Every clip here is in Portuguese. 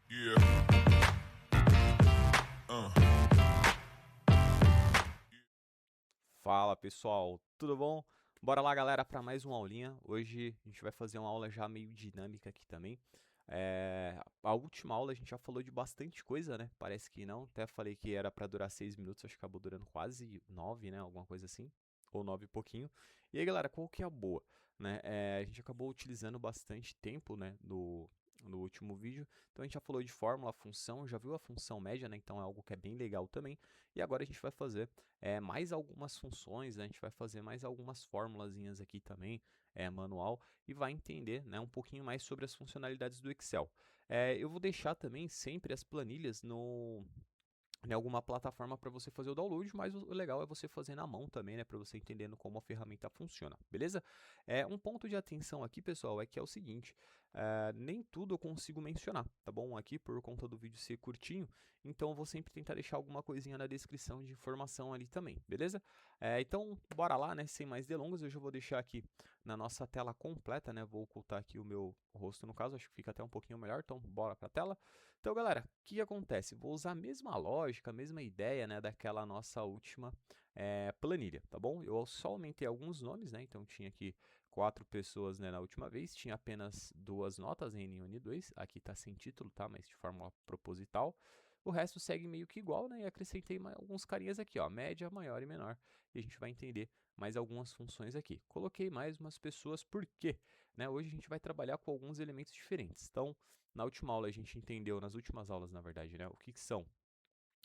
Yeah. Fala pessoal, tudo bom? Bora lá galera para mais uma aulinha. Hoje a gente vai fazer uma aula já meio dinâmica aqui também. A última aula a gente já falou de bastante coisa, né? Parece que não, até falei que era para durar 6 minutos, acho que acabou durando quase 9, né? Alguma coisa assim, ou 9 e pouquinho. E aí galera, qual que é a boa? Né? A gente acabou utilizando bastante tempo, né? No último vídeo, então a gente já falou de fórmula, função, já viu a função média, né? Então é algo que é bem legal também. E agora a gente vai fazer mais algumas funções, né? A gente vai fazer mais algumas formulazinhas aqui também, manual, e vai entender, né, um pouquinho mais sobre as funcionalidades do Excel. Eu vou deixar também sempre as planilhas em alguma plataforma para você fazer o download, mas o legal é você fazer na mão também, né, para você entendendo como a ferramenta funciona, beleza? Um ponto de atenção aqui, pessoal, é que é o seguinte, nem tudo eu consigo mencionar, tá bom? Aqui, por conta do vídeo ser curtinho, então eu vou sempre tentar deixar alguma coisinha na descrição de informação ali também, beleza? Então, bora lá, né, sem mais delongas, eu já vou deixar aqui na nossa tela completa, né, vou ocultar aqui o meu rosto no caso, acho que fica até um pouquinho melhor, então bora para a tela. Então, galera, o que acontece? Vou usar a mesma lógica, a mesma ideia, né, daquela nossa última planilha, tá bom? Eu só aumentei alguns nomes, né? Então tinha aqui 4 pessoas, né, na última vez, tinha apenas 2 notas, N1 e N2, aqui tá sem título, tá? Mas de forma proposital. O resto segue meio que igual, né? E acrescentei alguns carinhas aqui, ó, média, maior e menor. E a gente vai entender mais algumas funções aqui. Coloquei mais umas pessoas, por quê? Né? Hoje a gente vai trabalhar com alguns elementos diferentes. Então, na última aula a gente entendeu, nas últimas aulas na verdade, né, o que são,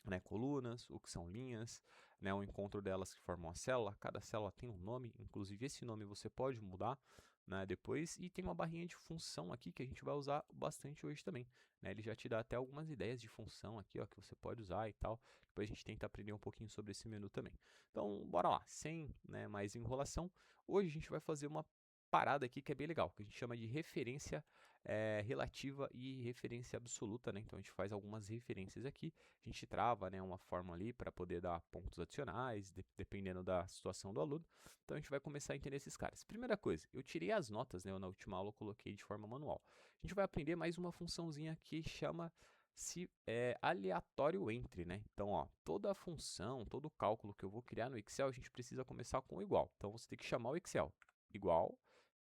né, colunas, o que são linhas, né, o encontro delas que formam a célula. Cada célula tem um nome, inclusive esse nome você pode mudar, né, depois. E tem uma barrinha de função aqui que a gente vai usar bastante hoje também. Né, ele já te dá até algumas ideias de função aqui, ó, que você pode usar e tal. Depois a gente tenta aprender um pouquinho sobre esse menu também. Então, bora lá, sem, né, mais enrolação. Hoje a gente vai fazer uma parada aqui que é bem legal, que a gente chama de referência relativa e referência absoluta, né? Então a gente faz algumas referências aqui, a gente trava, né, uma forma ali para poder dar pontos adicionais, dependendo da situação do aluno. Então a gente vai começar a entender esses caras. Primeira coisa, eu tirei as notas, né? Na última aula eu coloquei de forma manual. A gente vai aprender mais uma funçãozinha que chama se aleatório entre, né? Então, ó, toda a função, todo o cálculo que eu vou criar no Excel, a gente precisa começar com igual. Então você tem que chamar o Excel igual.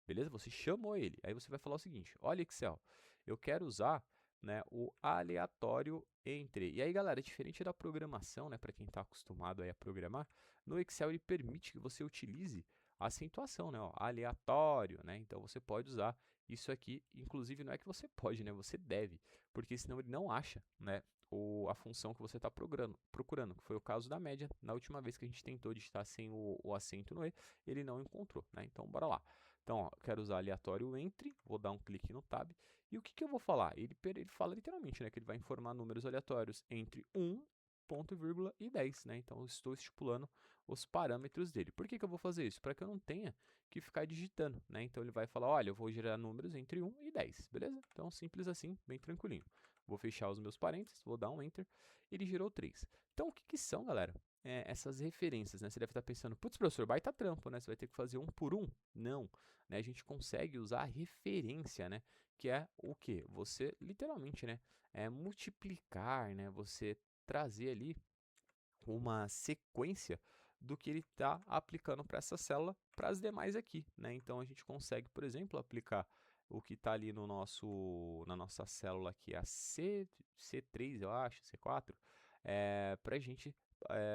Beleza? Você chamou ele. Aí você vai falar o seguinte: olha, Excel, eu quero usar, né, o aleatório entre. E aí, galera, diferente da programação, né, para quem está acostumado aí a programar, no Excel ele permite que você utilize a acentuação, né, ó, aleatório, né? Então você pode usar isso aqui, inclusive não é que você pode, né, você deve, porque senão ele não acha, né, a função que você está procurando, que foi o caso da média. Na última vez que a gente tentou digitar sem o acento no E, ele não encontrou, né? Então, bora lá. Então, ó, quero usar aleatório entre, vou dar um clique no tab. E o que, que eu vou falar? Ele fala literalmente, né, que ele vai informar números aleatórios entre 1, ponto, vírgula e 10, né? Então, eu estou estipulando os parâmetros dele. Por que, que eu vou fazer isso? Para que eu não tenha que ficar digitando, né? Então, ele vai falar, olha, eu vou gerar números entre 1 e 10, beleza? Então, simples assim, bem tranquilinho. Vou fechar os meus parênteses, vou dar um Enter, ele gerou 3. Então, o que, que são, galera? Essas referências, né? Você deve estar pensando, putz, professor, baita trampo, né? Você vai ter que fazer um por um. Não, né? A gente consegue usar a referência, né? Que é o que? Você, literalmente, né? Multiplicar, né? Você trazer ali uma sequência do que ele está aplicando para essa célula para as demais aqui, né? Então a gente consegue, por exemplo, aplicar o que está ali no na nossa célula aqui, a C3, eu acho, C4, para a gente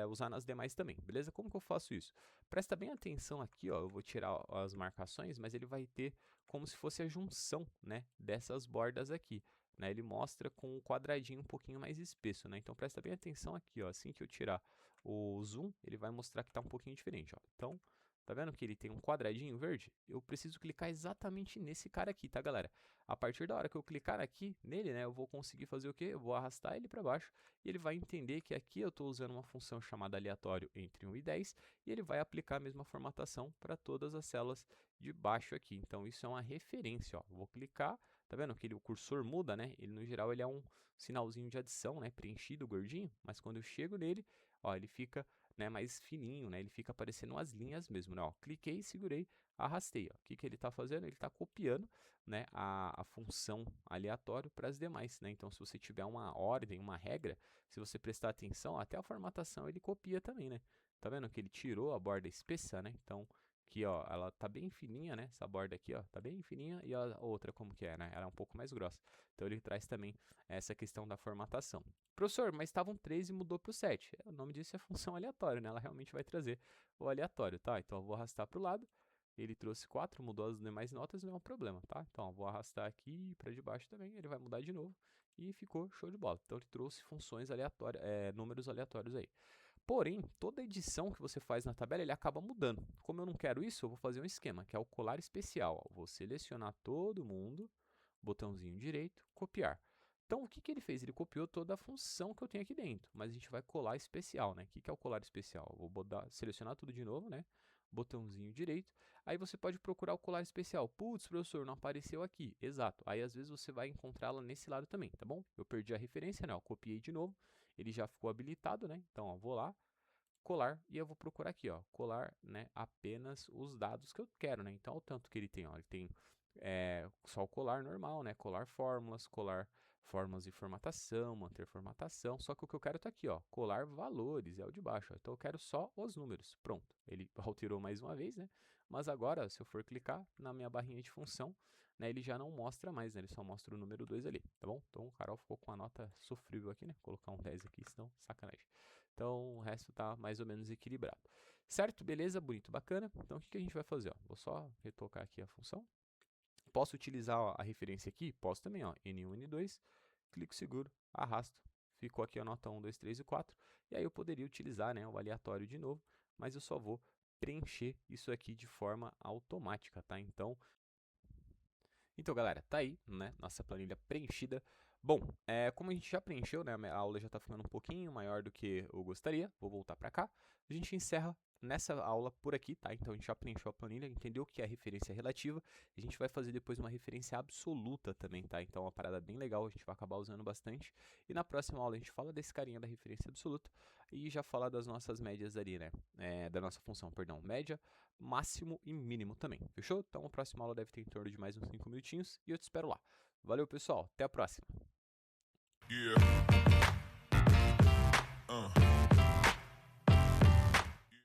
usar nas demais também, beleza? Como que eu faço isso? Presta bem atenção aqui, ó, eu vou tirar as marcações, mas ele vai ter como se fosse a junção, né, dessas bordas aqui. Né, ele mostra com um quadradinho um pouquinho mais espesso, né? Então presta bem atenção aqui, ó. Assim que eu tirar o zoom, ele vai mostrar que está um pouquinho diferente, ó. Então, tá vendo que ele tem um quadradinho verde? Eu preciso clicar exatamente nesse cara aqui, tá, galera? A partir da hora que eu clicar aqui nele, né, eu vou conseguir fazer o quê? Eu vou arrastar ele para baixo e ele vai entender que aqui eu estou usando uma função chamada aleatório entre 1 e 10 e ele vai aplicar a mesma formatação para todas as células de baixo aqui. Então, isso é uma referência, ó. Vou clicar. Tá vendo que o cursor muda, né? Ele no geral ele é um sinalzinho de adição, né? Preenchido, gordinho. Mas quando eu chego nele, ó, ele fica né, mais fininho, né, ele fica parecendo umas linhas mesmo, né, ó, cliquei, segurei, arrastei, ó, o que que ele tá fazendo? Ele tá copiando, né, a função aleatório para as demais, né, então se você tiver uma ordem, uma regra, se você prestar atenção, até a formatação ele copia também, né, tá vendo que ele tirou a borda espessa, né, então aqui, ó, ela tá bem fininha, né, essa borda aqui, ó, tá bem fininha, e a outra como que é, né, ela é um pouco mais grossa, então ele traz também essa questão da formatação. Professor, mas estavam 3 e mudou para o 7. O nome disso é função aleatória, né? Ela realmente vai trazer o aleatório, tá? Então eu vou arrastar para o lado. Ele trouxe 4, mudou as demais notas, não é um problema, tá? Então eu vou arrastar aqui para debaixo também, ele vai mudar de novo e ficou show de bola. Então ele trouxe funções aleatórias, números aleatórios aí. Porém, toda edição que você faz na tabela, ele acaba mudando. Como eu não quero isso, eu vou fazer um esquema, que é o colar especial. Ó. Vou selecionar todo mundo, botãozinho direito, copiar. Então, o que, que ele fez? Ele copiou toda a função que eu tenho aqui dentro, mas a gente vai colar especial, né? O que, que é o colar especial? Eu vou selecionar tudo de novo, né? Botãozinho direito. Aí você pode procurar o colar especial. Putz, professor, não apareceu aqui. Exato. Aí, às vezes, você vai encontrá-la nesse lado também, tá bom? Eu perdi a referência, né? Eu copiei de novo. Ele já ficou habilitado, né? Então, ó, vou lá, colar, e eu vou procurar aqui, ó, colar, né, apenas os dados que eu quero, né? Então, o tanto que ele tem, ó, ele tem só o colar normal, né? Colar fórmulas e formatação, manter formatação. Só que o que eu quero tá aqui, ó, colar valores, é o de baixo. Ó. Então eu quero só os números. Pronto. Ele alterou mais uma vez, né? Mas agora, se eu for clicar na minha barrinha de função, né, ele já não mostra mais, né? Ele só mostra o número 2 ali, tá bom? Então o Carol ficou com a nota sofrível aqui, né? Vou colocar um 10 aqui, senão sacanagem. Então o resto tá mais ou menos equilibrado. Certo? Beleza? Bonito, bacana. Então o que a gente vai fazer? Ó? Vou só retocar aqui a função. Posso utilizar ó, a referência aqui? Posso também, ó, N1, N2, clico seguro, arrasto, ficou aqui a nota 1, 2, 3 e 4, e aí eu poderia utilizar né, o aleatório de novo, mas eu só vou preencher isso aqui de forma automática, tá? Então, galera, tá aí, né, nossa planilha preenchida. Bom, como a gente já preencheu, né, a aula já está ficando um pouquinho maior do que eu gostaria, vou voltar para cá. A gente encerra nessa aula por aqui, tá? Então a gente já preencheu a planilha, entendeu o que é referência relativa. A gente vai fazer depois uma referência absoluta também, tá? Então é uma parada bem legal, a gente vai acabar usando bastante. E na próxima aula a gente fala desse carinha da referência absoluta e já fala das nossas médias ali, né? Da nossa função, perdão, média, máximo e mínimo também, fechou? Então a próxima aula deve ter em torno de mais uns 5 minutinhos e eu te espero lá. Valeu, pessoal, até a próxima! Yeah.